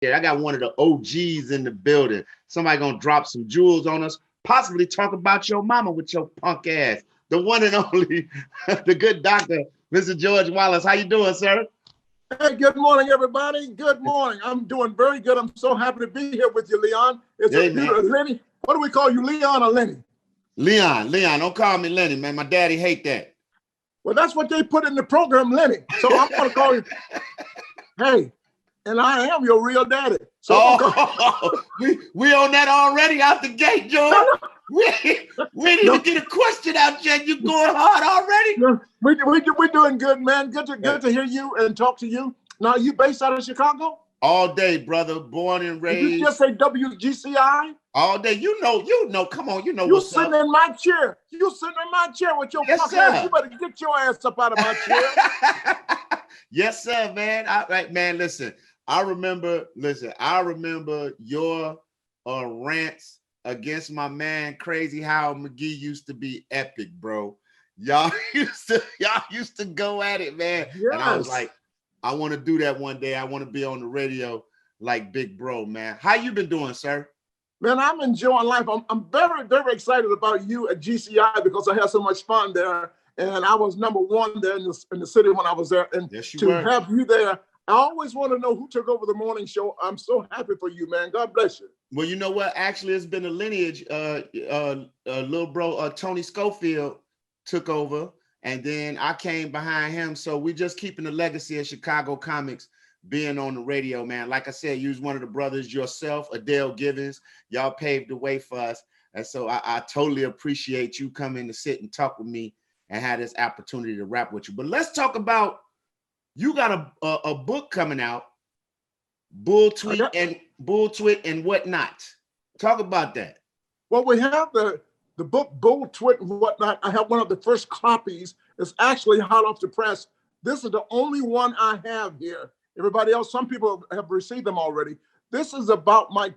Yeah, I got one of the OGs in the building. Somebody gonna drop some jewels on us, possibly talk about your mama with your punk ass. The one and only, the good doctor, Mr. George Wallace. How you doing, sir? Hey, good morning, everybody. Good morning. I'm doing very good. I'm so happy to be here with you, Leon. It's Hey, a man. beautiful Lenny. What do we call you, Leon or Lenny? Leon, don't call me Lenny, man. My daddy hate that. Well, that's what they put in the program, Lenny. So I'm going to call you, hey, and I am your real daddy. So we on that already out the gate, George. We didn't even get a question out yet. You going hard already? No, we're doing good, man. Good to hear you and talk to you. Now, you based out of Chicago? All day, brother. Born and raised. Did you just say WGCI? All day. You know. Come on, you know you what's up. You sitting in my chair. You sitting in my chair with your fucking ass. You better get your ass up out of my chair. Yes, sir, man. Man, listen. I remember your rants against my man Crazy Howard McGee used to be epic, bro. Y'all used to go at it, man. Yes. And I was like, I want to do that one day. I want to be on the radio like Big Bro, man. How you been doing, sir? Man, I'm enjoying life. I'm very, very excited about you at GCI because I had so much fun there. And I was #1 there in the city when I was there. And yes, have you there, I always want to know who took over the morning show. I'm so happy for you, man. God bless you. Well, you know what? Actually, it's been a lineage. Little bro, Tony Schofield took over. And then I came behind him. So we just keeping the legacy of Chicago comics being on the radio, man. Like I said, you was one of the brothers yourself, Adele Givens. Y'all paved the way for us. And so I totally appreciate you coming to sit and talk with me and have this opportunity to rap with you. But let's talk about, you got a book coming out, Bulltwit and Whatnot. Talk about that. Well, we have the book Bulltwit and Whatnot. I have one of the first copies. It's actually hot off the press. This is the only one I have here. Everybody else, some people have received them already. This is about my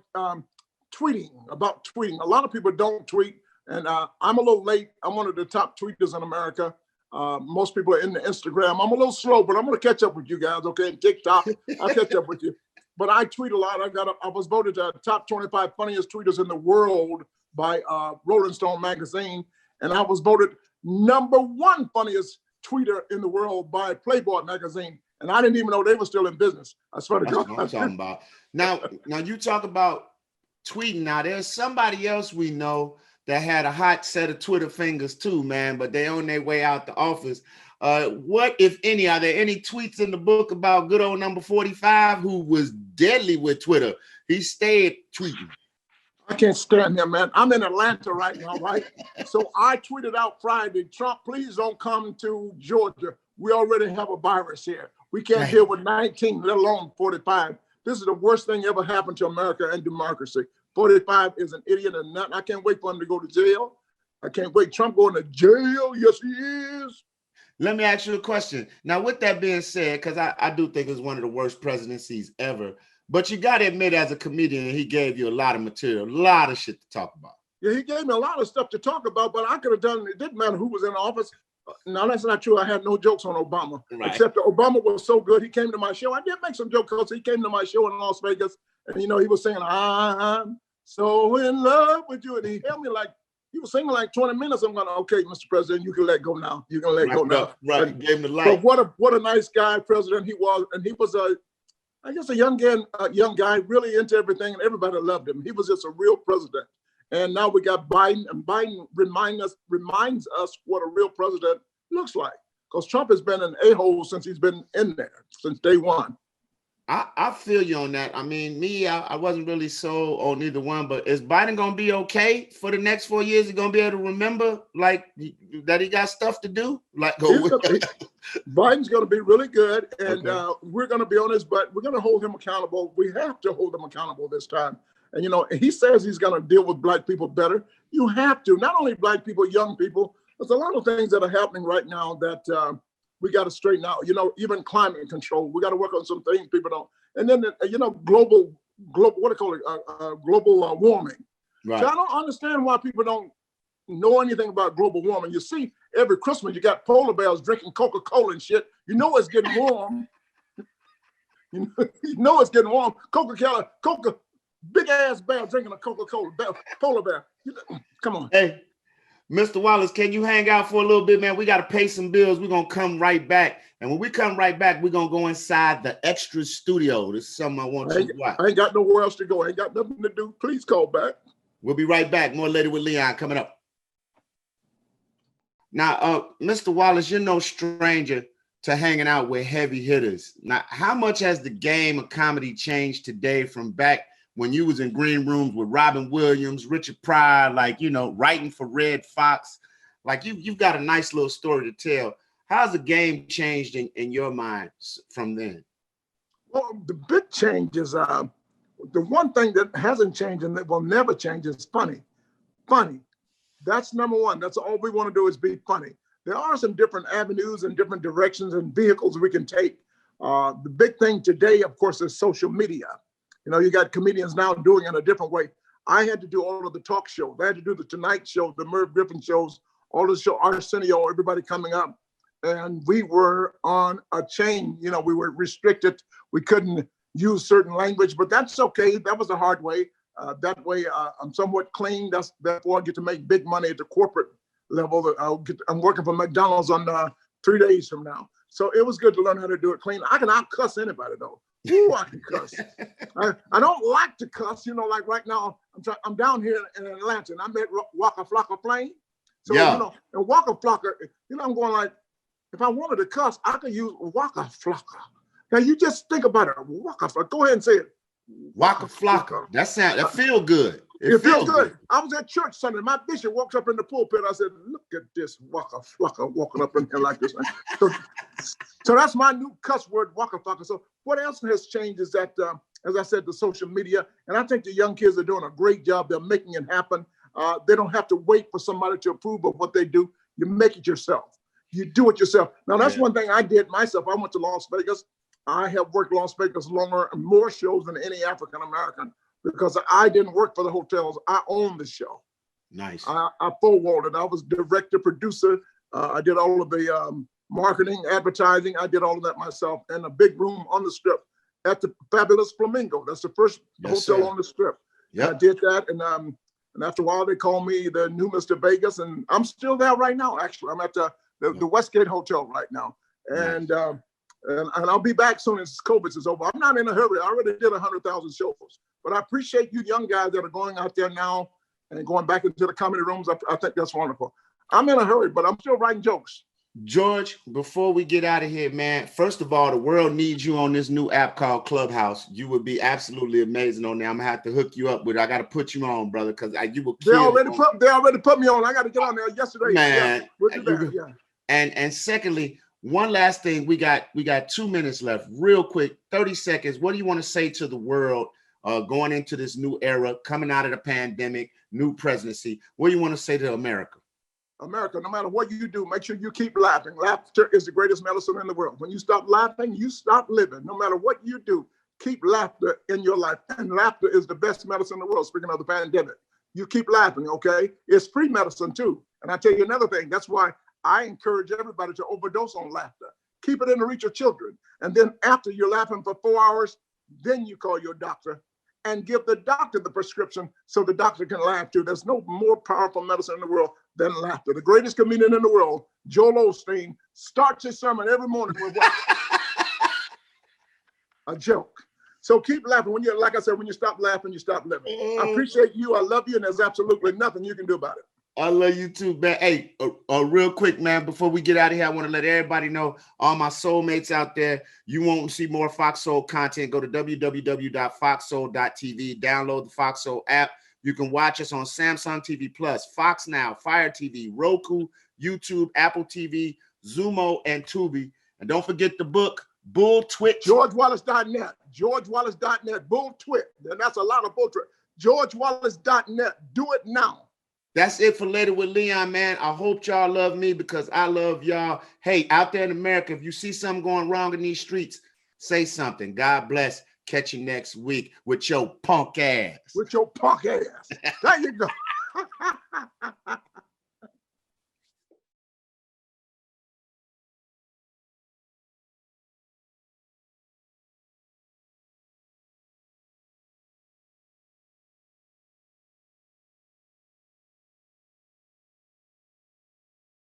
tweeting. A lot of people don't tweet, and I'm a little late. I'm one of the top tweeters in America. Most people are in the Instagram. I'm a little slow, but I'm going to catch up with you guys, okay? And TikTok, I'll catch up with you. But I tweet a lot. I was voted top 25 funniest tweeters in the world by Rolling Stone magazine, and I was voted #1 funniest tweeter in the world by Playboy magazine, and I didn't even know they were still in business. I swear to God. That's what I'm talking about. Now you talk about tweeting. Now there's somebody else we know that had a hot set of Twitter fingers too, man, but they on their way out the office. What, if any, are there any tweets in the book about good old number 45 who was deadly with Twitter? He stayed tweeting. I can't stand him, man. I'm in Atlanta right now, right? So I tweeted out Friday, Trump, please don't come to Georgia. We already have a virus here. We can't deal with 19, let alone 45. This is the worst thing ever happened to America and democracy. 45 is an idiot and nothing. I can't wait for him to go to jail. I can't wait. Trump going to jail. Yes, he is. Let me ask you a question. Now, with that being said, because I do think it's one of the worst presidencies ever, but you got to admit, as a comedian, he gave you a lot of material, a lot of shit to talk about. Yeah, he gave me a lot of stuff to talk about, but I could have done, it didn't matter who was in office. No, that's not true. I had no jokes on Obama, except that Obama was so good. He came to my show. I did make some jokes because he came to my show in Las Vegas, and, he was saying, I'm so in love with you. And he held me like, he was singing like 20 minutes. I'm going, okay, Mr. President, you can let go now. You can let go now. Right, and, gave him the light. But what a nice guy president he was. And he was I guess a young guy, really into everything, and everybody loved him. He was just a real president. And now we got Biden, and Biden reminds us what a real president looks like. Because Trump has been an a-hole since he's been in there, since day one. I feel you on that. I mean, I wasn't really so on either one, but is Biden going to be okay for the next 4 years? He going to be able to remember like that he got stuff to do? Like Biden's going to be really good, and we're going to be on his butt. We're going to hold him accountable. We have to hold him accountable this time. And, he says he's going to deal with Black people better. You have to. Not only Black people, young people. There's a lot of things that are happening right now that we got to straighten out, even climate control. We got to work on some things people don't. And then, global, what do you call it? Global warming. Right. So I don't understand why people don't know anything about global warming. You see, every Christmas, you got polar bears drinking Coca-Cola and shit. It's getting warm. You know it's getting warm. Coca, big ass bear drinking a Coca-Cola, polar bear. Come on. Hey, Mr. Wallace, can you hang out for a little bit, man? We got to pay some bills. We're going to come right back. And when we come right back, we're going to go inside the extra studio. This is something I want you to watch. I ain't got nowhere else to go. I ain't got nothing to do. Please call back. We'll be right back. More Lady with Leon coming up. Now, Mr. Wallace, you're no stranger to hanging out with heavy hitters. Now, how much has the game of comedy changed today from back when you was in green rooms with Robin Williams, Richard Pryor, like, you know, writing for Red Fox? Like, you've got a nice little story to tell. How's the game changed in your mind from then? Well, the big change is the one thing that hasn't changed and that will never change is funny. Funny. That's number one. That's all we want to do is be funny. There are some different avenues and different directions and vehicles we can take. The big thing today, of course, is social media. You know, you got comedians now doing it in a different way. I had to do all of the talk shows. I had to do the Tonight Show, the Merv Griffin shows, all the show, Arsenio, everybody coming up. And we were on a chain. You know, we were restricted. We couldn't use certain language, but that's okay. That was a hard way. That way, I'm somewhat clean. Therefore, I get to make big money at the corporate level. I'm working for McDonald's on 3 days from now. So it was good to learn how to do it clean. I can out-cuss anybody, though. Ooh, I can cuss. I don't like to cuss. You know, like right now, I'm down here in Atlanta, and I met Waka Flocka Flame. So, yeah. You know, and Waka Flocka, you know, I'm going like, if I wanted to cuss, I could use Waka Flocka. Now, you just think about it. Waka Flocka. Go ahead and say it. Waka Flocka. That feel good. It feels good. I was at church Sunday. My bishop walks up in the pulpit. I said, look at this Waka Flocka walking up in here like this. So that's my new cuss word, Waka Flocka. So what else has changed is that, as I said, the social media. And I think the young kids are doing a great job. They're making it happen. They don't have to wait for somebody to approve of what they do. You make it yourself. You do it yourself. Now, that's one thing I did myself. I went to Las Vegas. I have worked Las Vegas more shows than any African American because I didn't work for the hotels. I owned the show. Nice. I full-walled it. I was director, producer. I did all of the marketing, advertising. I did all of that myself in a big room on the Strip at the fabulous Flamingo. That's the first hotel on the Strip. Yep. I did that, and after a while, they called me the new Mr. Vegas, and I'm still there right now, actually. I'm at the Westgate Hotel right now. And nice. And I'll be back soon as COVID is over. I'm not in a hurry. I already did 100,000 shows. But I appreciate you young guys that are going out there now and going back into the comedy rooms. I think that's wonderful. I'm in a hurry, but I'm still writing jokes. George, before we get out of here, man, first of all, the world needs you on this new app called Clubhouse. You would be absolutely amazing on there. I'm going to have to hook you up with it. I got to put you on, brother, because you will kill. They already put me on. I got to get on there yesterday. Man, yeah, we'll do that. Yeah. And secondly, one last thing, we got 2 minutes left. Real quick, 30 seconds. What do you want to say to the world going into this new era, coming out of the pandemic, new presidency? What do you want to say to America? America, no matter what you do, make sure you keep laughing. Laughter is the greatest medicine in the world. When you stop laughing, you stop living. No matter what you do, keep laughter in your life. And laughter is the best medicine in the world, speaking of the pandemic. You keep laughing, okay? It's free medicine too. And I tell you another thing, that's why I encourage everybody to overdose on laughter. Keep it in the reach of children. And then after you're laughing for 4 hours, then you call your doctor and give the doctor the prescription so the doctor can laugh too. There's no more powerful medicine in the world than laughter. The greatest comedian in the world, Joel Osteen, starts his sermon every morning with what? A joke. So keep laughing. When you, like I said, when you stop laughing, you stop living. I appreciate you. I love you. And there's absolutely nothing you can do about it. I love you too, man. Hey, real quick, man, before we get out of here, I want to let everybody know, all my soulmates out there, you want to see more Fox Soul content, go to www.foxsoul.tv, download the Fox Soul app. You can watch us on Samsung TV Plus, Fox Now, Fire TV, Roku, YouTube, Apple TV, Zumo, and Tubi. And don't forget the book, Bulltwit. GeorgeWallace.net, GeorgeWallace.net, Bulltwit. And that's a lot of Bulltwit. GeorgeWallace.net, do it now. That's it for Later with Leon, man. I hope y'all love me because I love y'all. Hey, out there in America, if you see something going wrong in these streets, say something. God bless. Catch you next week with your punk ass. With your punk ass. There you go.